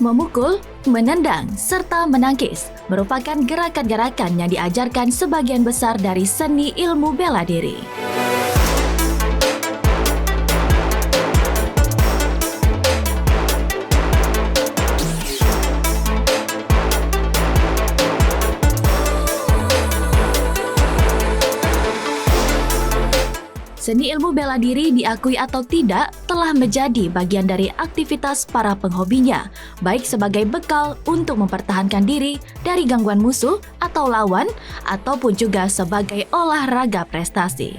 Memukul, menendang, serta menangkis merupakan gerakan-gerakan yang diajarkan sebagian besar dari seni ilmu bela diri. Seni ilmu bela diri diakui atau tidak telah menjadi bagian dari aktivitas para penghobinya, baik sebagai bekal untuk mempertahankan diri dari gangguan musuh atau lawan, ataupun juga sebagai olahraga prestasi.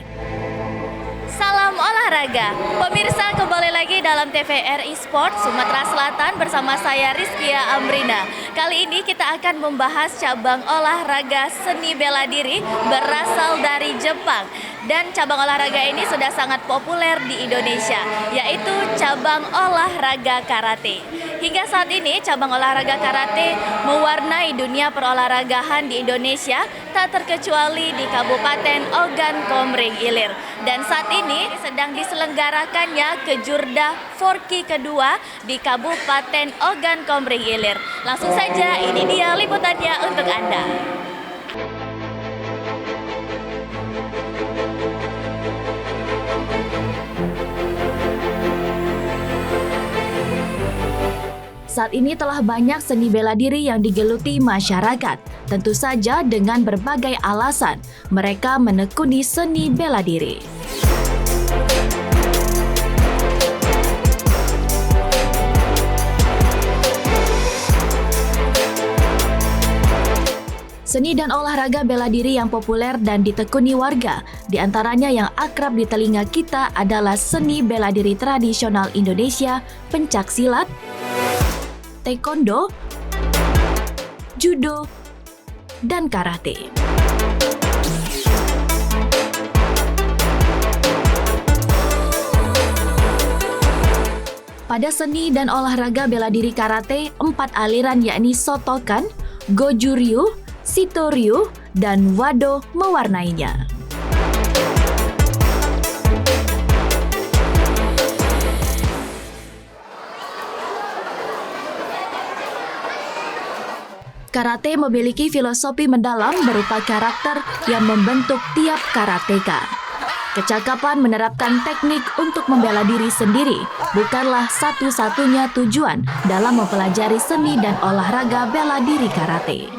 Salam olahraga, pemirsa, kembali lagi dalam TVRI Sport Sumatera Selatan bersama saya Rizkia Amrina. Kali ini kita akan membahas cabang olahraga seni bela diri berasal dari Jepang. Dan cabang olahraga ini sudah sangat populer di Indonesia, yaitu cabang olahraga karate. Hingga saat ini cabang olahraga karate mewarnai dunia perolahragahan di Indonesia, tak terkecuali di Kabupaten Ogan Komering Ilir. Dan saat ini sedang diselenggarakannya Kejurda Forki kedua di Kabupaten Ogan Komering Ilir. Langsung saja, ini dia liputannya untuk Anda. Saat ini telah banyak seni bela diri yang digeluti masyarakat. Tentu saja dengan berbagai alasan, mereka menekuni seni bela diri. Seni dan olahraga bela diri yang populer dan ditekuni warga, diantaranya yang akrab di telinga kita adalah seni bela diri tradisional Indonesia, pencaksilat, taekwondo, judo, dan karate. Pada seni dan olahraga bela diri karate, 4 aliran yakni Shotokan, Goju-ryu, Shito-ryu, dan Wado mewarnainya. Karate memiliki filosofi mendalam berupa karakter yang membentuk tiap karateka. Kecakapan menerapkan teknik untuk membela diri sendiri bukanlah satu-satunya tujuan dalam mempelajari seni dan olahraga bela diri karate.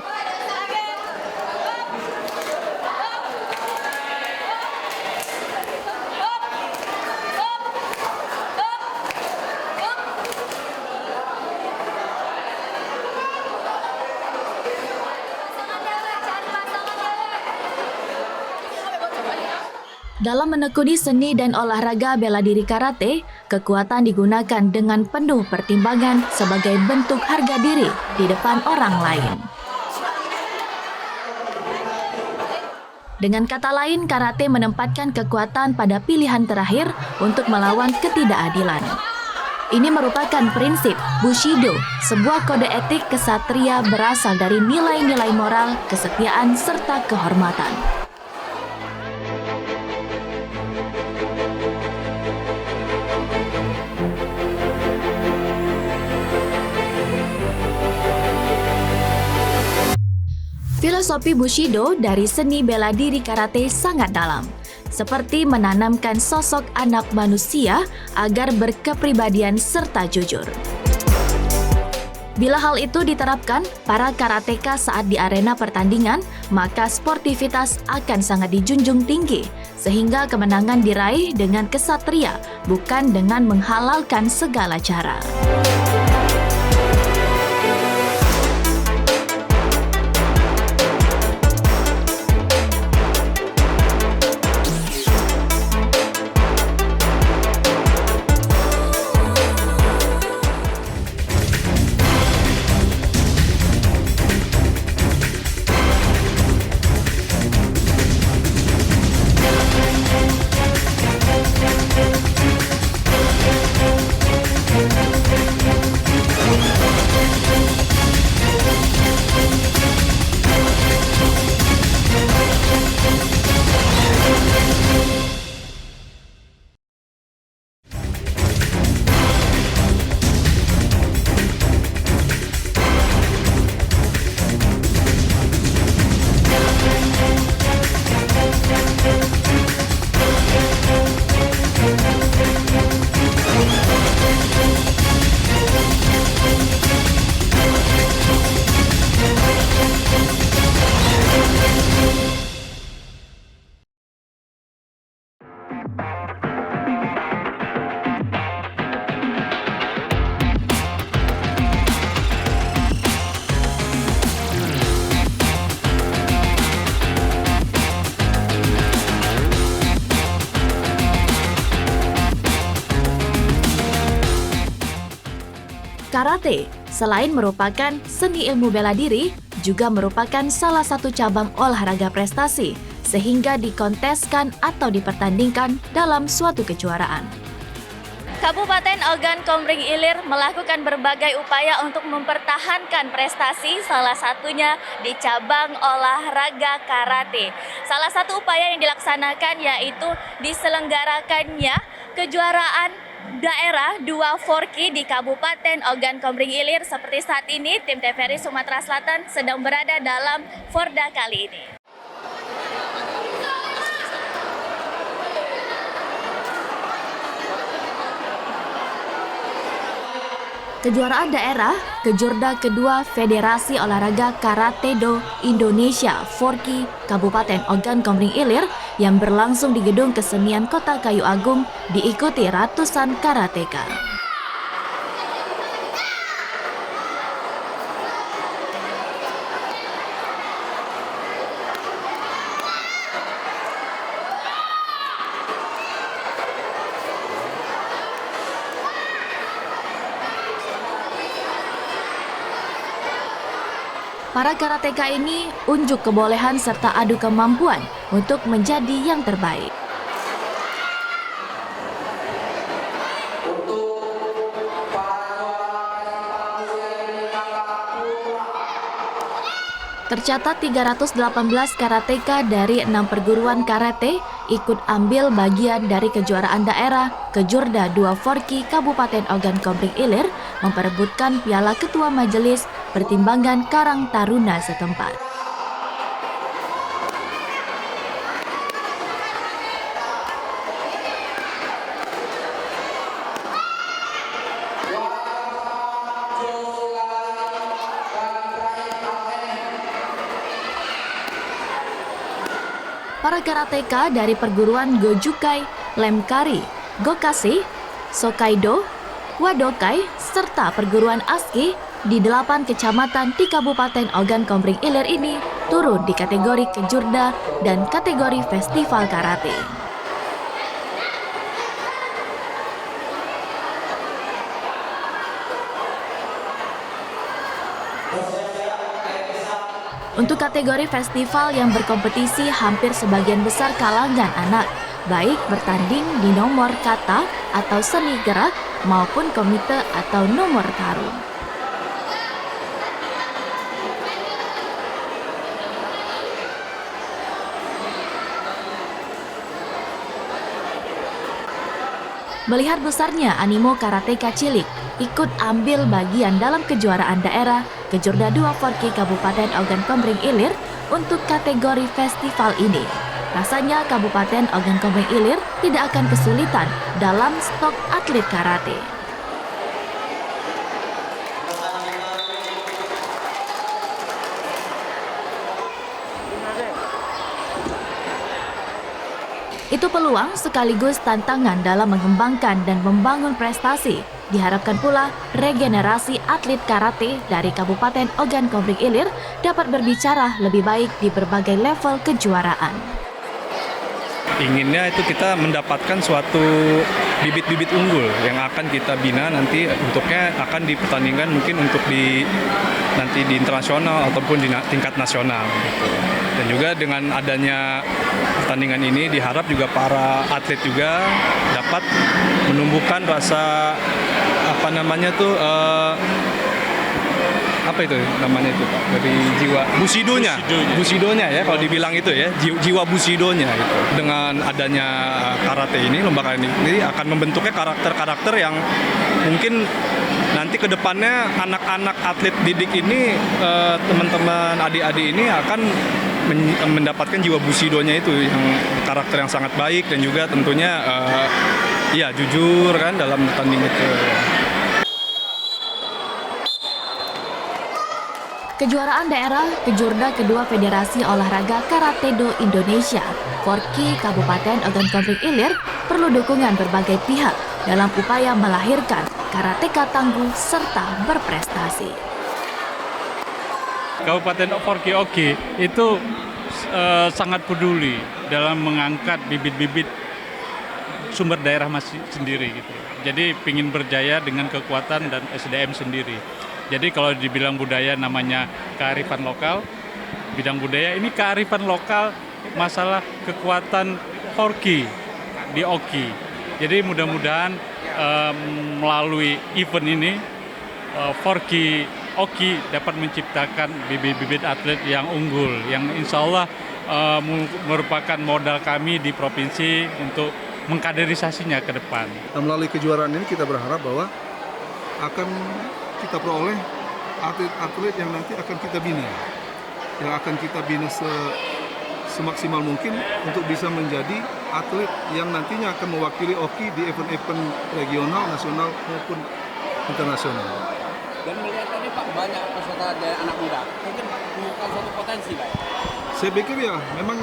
Dalam menekuni seni dan olahraga bela diri karate, kekuatan digunakan dengan penuh pertimbangan sebagai bentuk harga diri di depan orang lain. Dengan kata lain, karate menempatkan kekuatan pada pilihan terakhir untuk melawan ketidakadilan. Ini merupakan prinsip Bushido, sebuah kode etik kesatria berasal dari nilai-nilai moral, kesetiaan, serta kehormatan. Filosofi Bushido dari seni bela diri karate sangat dalam, seperti menanamkan sosok anak manusia agar berkepribadian serta jujur. Bila hal itu diterapkan, para karateka saat di arena pertandingan, maka sportivitas akan sangat dijunjung tinggi, sehingga kemenangan diraih dengan kesatria, bukan dengan menghalalkan segala cara. Karate, selain merupakan seni ilmu bela diri, juga merupakan salah satu cabang olahraga prestasi, sehingga dikonteskan atau dipertandingkan dalam suatu kejuaraan. Kabupaten Ogan Komering Ilir melakukan berbagai upaya untuk mempertahankan prestasi, salah satunya di cabang olahraga karate. Salah satu upaya yang dilaksanakan yaitu diselenggarakannya kejuaraan daerah 2 Forki di Kabupaten Ogan Komering Ilir. Seperti saat ini, tim TVRI Sumatera Selatan sedang berada dalam Forda kali ini. Kejuaraan daerah Kejurda kedua Federasi Olahraga Karate-Do Indonesia Forki Kabupaten Ogan Komering Ilir yang berlangsung di Gedung Kesenian Kota Kayu Agung diikuti ratusan karateka. Para karateka ini unjuk kebolehan serta adu kemampuan untuk menjadi yang terbaik. Tercatat 318 karateka dari 6 perguruan karate ikut ambil bagian dari kejuaraan daerah Kejurda 2 Forki Kabupaten Ogan Komering Ilir memperebutkan Piala Ketua Majelis Pertimbangan Karang Taruna setempat. Para karateka dari perguruan Gojukai, Lemkari, Gokase, Sokaido, Wadokai, serta perguruan Aski di 8 kecamatan di Kabupaten Ogan Komering Ilir ini turun di kategori Kejurda dan kategori Festival Karate. Untuk kategori festival yang berkompetisi hampir sebagian besar kalangan anak, baik bertanding di nomor kata atau seni gerak maupun komite atau nomor tarung. Melihat besarnya animo karateka cilik ikut ambil bagian dalam kejuaraan daerah Kejurda 2 Forki Kabupaten Ogan Komering Ilir untuk kategori festival ini. Rasanya Kabupaten Ogan Komering Ilir tidak akan kesulitan dalam stok atlet karate. Itu peluang sekaligus tantangan dalam mengembangkan dan membangun prestasi. Diharapkan pula regenerasi atlet karate dari Kabupaten Ogan Komering Ilir dapat berbicara lebih baik di berbagai level kejuaraan. Inginnya itu kita mendapatkan suatu bibit-bibit unggul yang akan kita bina nanti untuknya akan dipertandingkan mungkin untuk nanti di internasional ataupun di tingkat nasional gitu. Dan juga dengan adanya pertandingan ini diharap juga para atlet juga dapat menumbuhkan rasa Pak, dari jiwa busidonya ya kalau dibilang itu ya, jiwa busidonya itu. Dengan adanya karate ini, lomba karate ini akan membentuknya karakter-karakter yang mungkin nanti ke depannya anak-anak atlet didik ini, teman-teman adik-adik ini akan mendapatkan jiwa busidonya itu, yang karakter yang sangat baik dan juga tentunya jujur kan dalam bertanding itu. Kejuaraan daerah Kejurda kedua Federasi Olahraga Karate-Do Indonesia Forki Kabupaten Ogan Komering Ilir perlu dukungan berbagai pihak dalam upaya melahirkan karateka tangguh serta berprestasi. Kabupaten Forki Ogi itu sangat peduli dalam mengangkat bibit-bibit sumber daerah masih sendiri gitu. Jadi pingin berjaya dengan kekuatan dan SDM sendiri. Jadi kalau dibilang budaya namanya kearifan lokal, bidang budaya ini kearifan lokal masalah kekuatan Forky di Oki. Jadi mudah-mudahan melalui event ini Forky Oki dapat menciptakan bibit-bibit atlet yang unggul, yang insya Allah merupakan modal kami di provinsi untuk mengkaderisasinya ke depan. Melalui kejuaraan ini kita berharap bahwa akan kita peroleh atlet-atlet yang nanti akan kita bina, yang akan kita bina semaksimal mungkin untuk bisa menjadi atlet yang nantinya akan mewakili Oki di event-event regional, nasional maupun internasional. Dan melihat tadi Pak, banyak peserta dari anak muda, mungkin bukan suatu potensi Pak. Saya pikir ya memang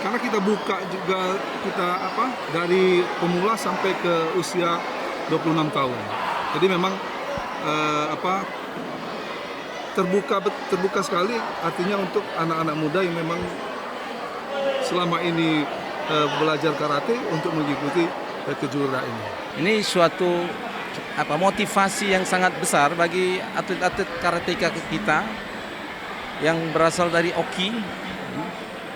karena kita buka juga dari pemula sampai ke usia 26 tahun. Jadi memang terbuka sekali, artinya untuk anak-anak muda yang memang selama ini belajar karate untuk mengikuti kejuaraan ini. Ini suatu motivasi yang sangat besar bagi atlet-atlet karateka kita yang berasal dari Oki.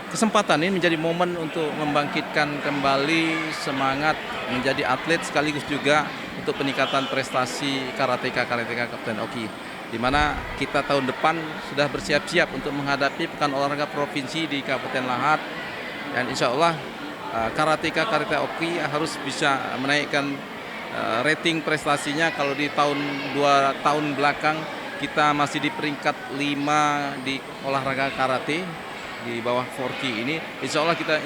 Kesempatan ini menjadi momen untuk membangkitkan kembali semangat menjadi atlet sekaligus juga untuk peningkatan prestasi karateka Kabupaten Oki, di mana kita tahun depan sudah bersiap-siap untuk menghadapi Pekan Olahraga Provinsi di Kabupaten Lahat, dan insya Allah karateka Oki harus bisa menaikkan rating prestasinya. Kalau di 2 tahun belakang kita masih di peringkat 5 di olahraga karate di bawah Forky ini, insya Allah kita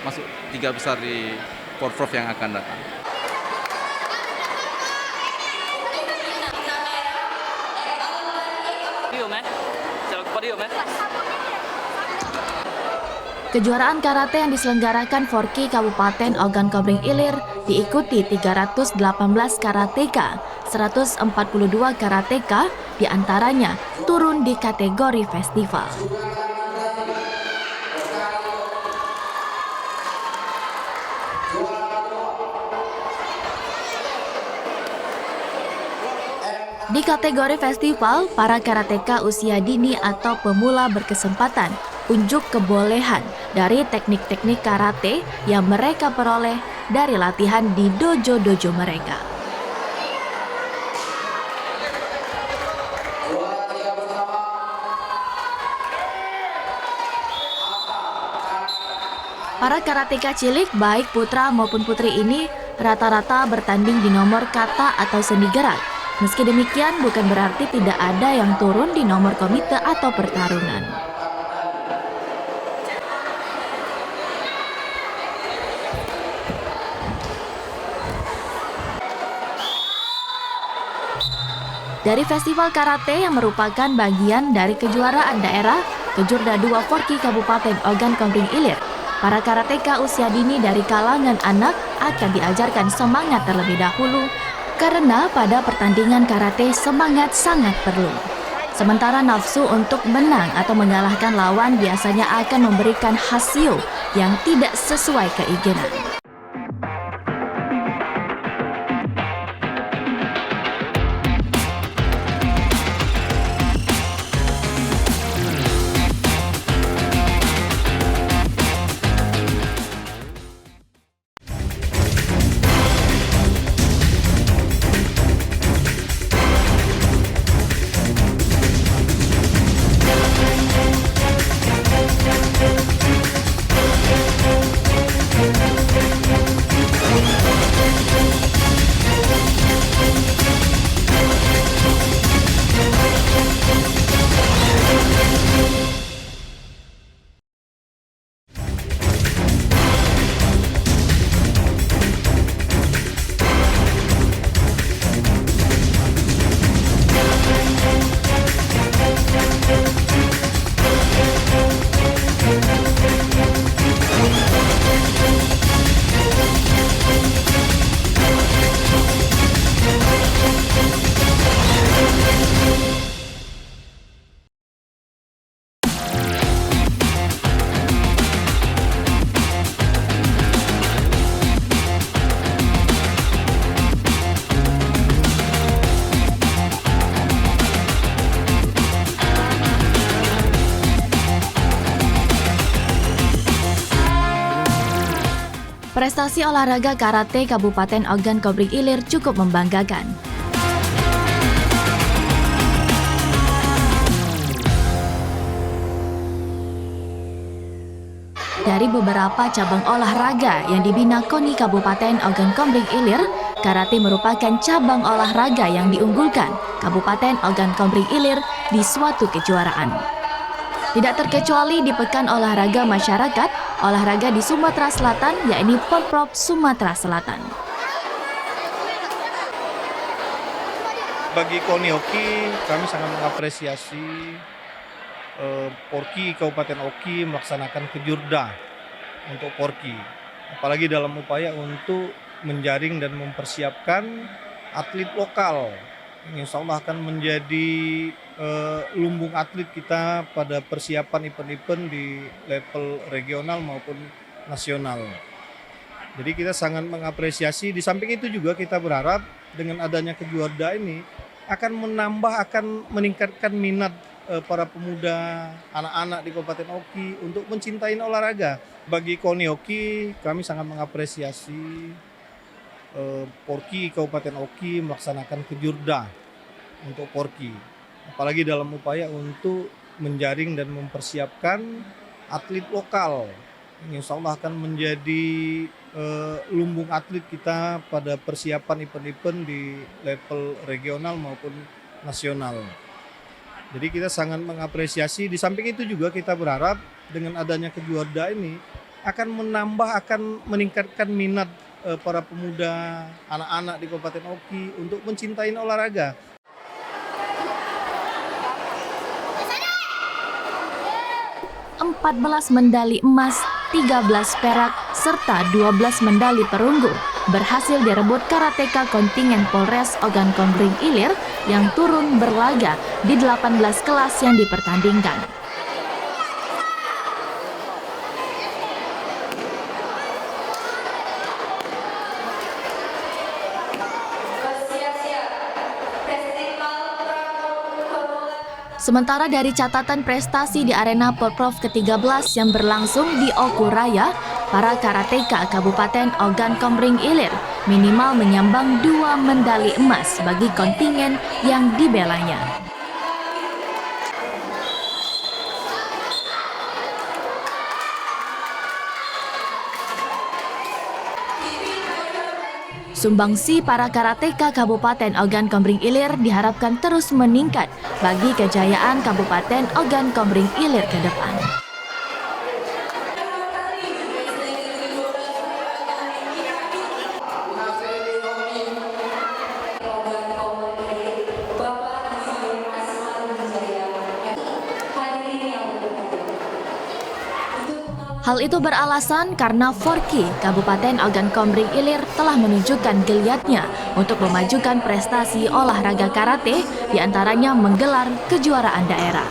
masuk 3 besar di Porprov yang akan datang. Kejuaraan karate yang diselenggarakan Forky Kabupaten Ogan Komering Ilir diikuti 318 karateka, 142 karateka diantaranya turun di kategori festival. Di kategori festival, para karateka usia dini atau pemula berkesempatan unjuk kebolehan dari teknik-teknik karate yang mereka peroleh dari latihan di dojo-dojo mereka. Para karateka cilik baik putra maupun putri ini rata-rata bertanding di nomor kata atau seni gerak. Meski demikian, bukan berarti tidak ada yang turun di nomor komite atau pertarungan. Dari festival karate yang merupakan bagian dari kejuaraan daerah Kejurda 2 Forky Kabupaten Ogan Komering Ilir, para karateka usia dini dari kalangan anak akan diajarkan semangat terlebih dahulu, karena pada pertandingan karate semangat sangat perlu. Sementara nafsu untuk menang atau mengalahkan lawan biasanya akan memberikan hasil yang tidak sesuai keinginan. Prestasi olahraga karate Kabupaten Ogan Komering Ilir cukup membanggakan. Dari beberapa cabang olahraga yang dibina KONI Kabupaten Ogan Komering Ilir, karate merupakan cabang olahraga yang diunggulkan Kabupaten Ogan Komering Ilir di suatu kejuaraan. Tidak terkecuali di Pekan Olahraga Masyarakat, olahraga di Sumatera Selatan, yakni Porprov Sumatera Selatan. Bagi KONI Oki, kami sangat mengapresiasi Porki Kabupaten Oki melaksanakan kejurda untuk Porki, apalagi dalam upaya untuk menjaring dan mempersiapkan atlet lokal yang insya Allah akan menjadi lumbung atlet kita pada persiapan event-event di level regional maupun nasional. Jadi kita sangat mengapresiasi. Di samping itu juga kita berharap dengan adanya kejurda ini akan meningkatkan minat para pemuda, anak-anak di Kabupaten Oki untuk mencintai olahraga. Bagi KONI Oki, kami sangat mengapresiasi Porki Kabupaten Oki melaksanakan kejurda untuk Porki, apalagi dalam upaya untuk menjaring dan mempersiapkan atlet lokal yang insya Allah akan menjadi lumbung atlet kita pada persiapan event-event di level regional maupun nasional. Jadi kita sangat mengapresiasi. Di samping itu juga kita berharap dengan adanya kejurda ini akan meningkatkan minat para pemuda, anak-anak di Kabupaten Oki untuk mencintai olahraga. Belas medali emas, 13 perak, serta 12 medali perunggu berhasil direbut karateka kontingen Polres Ogan Komering Ilir yang turun berlaga di 18 kelas yang dipertandingkan. Sementara dari catatan prestasi di arena Porprov ke-13 yang berlangsung di Oku Raya, para karateka Kabupaten Ogan Komering Ilir minimal menyambang 2 medali emas bagi kontingen yang dibelanya. Sumbangsi para karateka Kabupaten Ogan Komering Ilir diharapkan terus meningkat bagi kejayaan Kabupaten Ogan Komering Ilir ke depan. Hal itu beralasan karena Forki Kabupaten Ogan Komering Ilir telah menunjukkan geliatnya untuk memajukan prestasi olahraga karate, diantaranya menggelar kejuaraan daerah.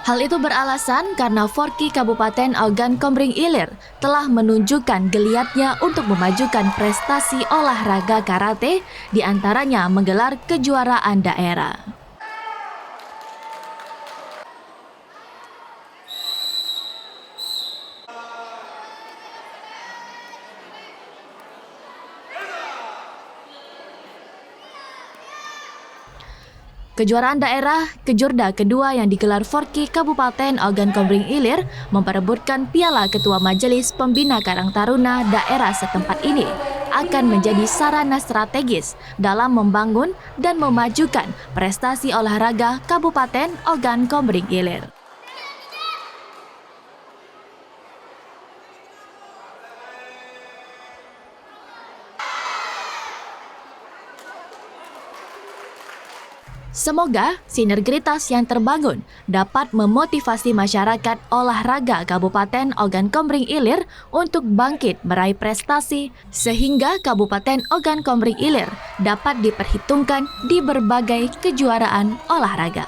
Hal itu beralasan karena Forki Kabupaten Ogan Komering Ilir telah menunjukkan geliatnya untuk memajukan prestasi olahraga karate, diantaranya menggelar kejuaraan daerah. Kejuaraan daerah kejurda kedua yang digelar Forki Kabupaten Ogan Komering Ilir memperebutkan piala Ketua Majelis Pembina Karang Taruna daerah setempat ini akan menjadi sarana strategis dalam membangun dan memajukan prestasi olahraga Kabupaten Ogan Komering Ilir. Semoga sinergitas yang terbangun dapat memotivasi masyarakat olahraga Kabupaten Ogan Komering Ilir untuk bangkit meraih prestasi sehingga Kabupaten Ogan Komering Ilir dapat diperhitungkan di berbagai kejuaraan olahraga.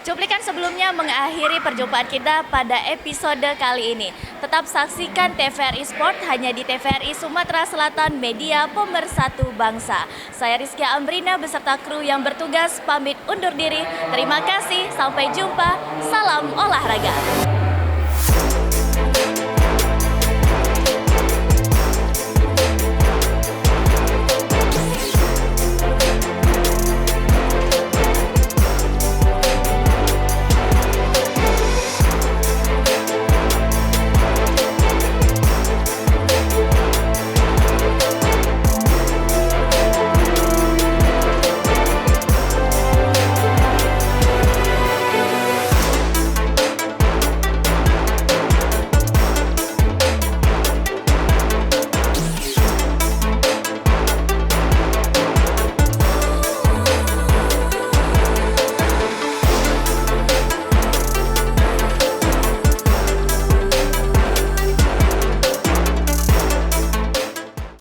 Cuplikan sebelumnya mengakhiri perjumpaan kita pada episode kali ini. Tetap saksikan TVRI Sport hanya di TVRI Sumatera Selatan, media pemersatu bangsa. Saya Rizkia Amrina beserta kru yang bertugas pamit undur diri. Terima kasih, sampai jumpa. Salam olahraga.